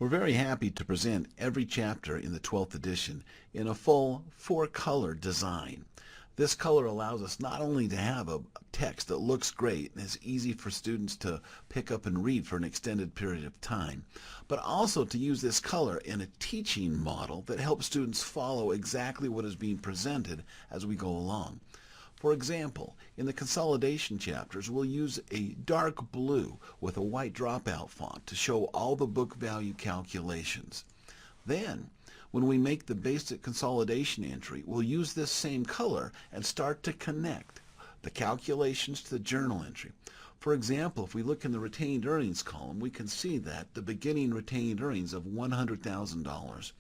We're very happy to present every chapter in the 12th edition in a full 4-color design. This color allows us not only to have a text that looks great and is easy for students to pick up and read for an extended period of time, but also to use this color in a teaching model that helps students follow exactly what is being presented as we go along. For example, in the consolidation chapters, we'll use a dark blue with a white dropout font to show all the book value calculations. Then, when we make the basic consolidation entry, we'll use this same color and start to connect the calculations to the journal entry. For example, if we look in the retained earnings column, we can see that the beginning retained earnings of $100,000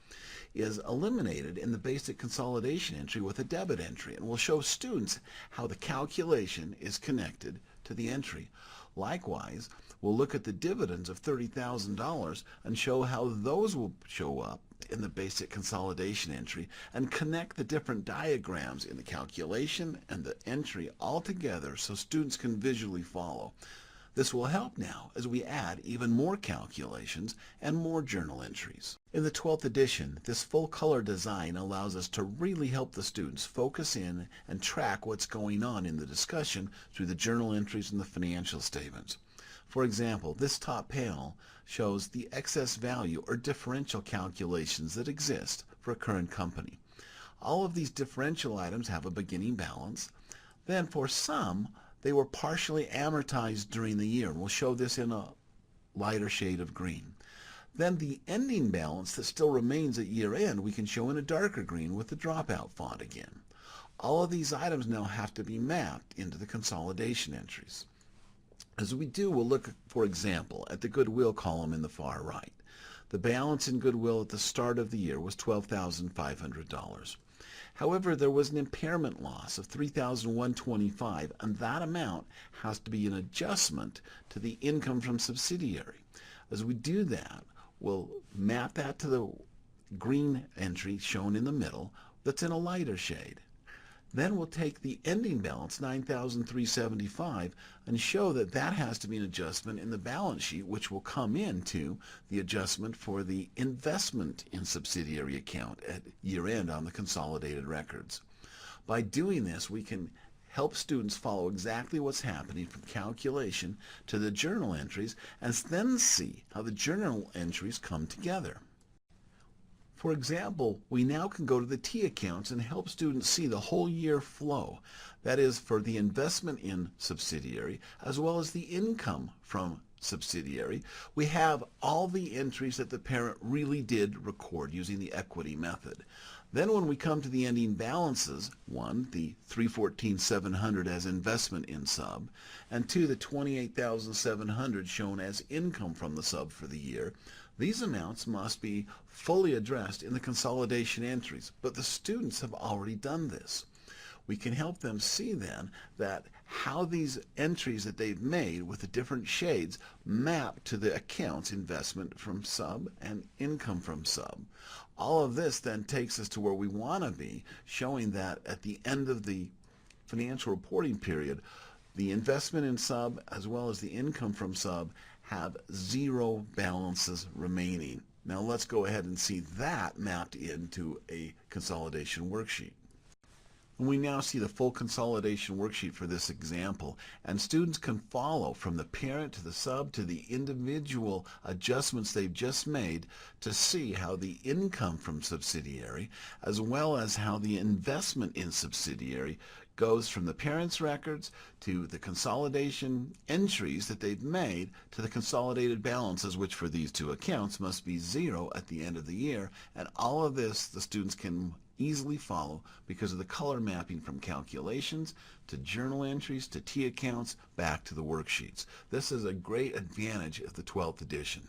is eliminated in the basic consolidation entry with a debit entry, and will show students how the calculation is connected to the entry. Likewise, we'll look at the dividends of $30,000 and show how those will show up in the basic consolidation entry and connect the different diagrams in the calculation and the entry all together so students can visually follow. This will help now as we add even more calculations and more journal entries. In the 12th edition, this full color design allows us to really help the students focus in and track what's going on in the discussion through the journal entries and the financial statements. For example, this top panel shows the excess value or differential calculations that exist for a current company. All of these differential items have a beginning balance. Then for some, they were partially amortized during the year. We'll show this in a lighter shade of green. Then the ending balance that still remains at year end we can show in a darker green with the dropout font again. All of these items now have to be mapped into the consolidation entries. As we do, we'll look, for example, at the goodwill column in the far right. The balance in goodwill at the start of the year was $12,500. However, there was an impairment loss of $3,125, and that amount has to be an adjustment to the income from subsidiary. As we do that, we'll map that to the green entry shown in the middle that's in a lighter shade. Then we'll take the ending balance, $9,375, and show that that has to be an adjustment in the balance sheet, which will come into the adjustment for the investment in subsidiary account at year end on the consolidated records. By doing this, we can help students follow exactly what's happening from calculation to the journal entries, and then see how the journal entries come together. For example, we now can go to the T accounts and help students see the whole year flow. That is for the investment in subsidiary as well as the income from subsidiary. We have all the entries that the parent really did record using the equity method. Then when we come to the ending balances, 1, the $314,700 as investment in sub, and 2, the $28,700 shown as income from the sub for the year, these amounts must be fully addressed in the consolidation entries, but the students have already done this. We can help them see then that how these entries that they've made with the different shades map to the accounts investment from sub and income from sub. All of this then takes us to where we want to be, showing that at the end of the financial reporting period, the investment in sub as well as the income from sub have 0 balances remaining. Now let's go ahead and see that mapped into a consolidation worksheet. And we now see the full consolidation worksheet for this example, and students can follow from the parent to the sub to the individual adjustments they've just made to see how the income from subsidiary as well as how the investment in subsidiary goes from the parent's records to the consolidation entries that they've made to the consolidated balances, which for these two accounts must be 0 at the end of the year. And all of this the students can easily follow because of the color mapping from calculations to journal entries to T accounts back to the worksheets. This is a great advantage of the 12th edition.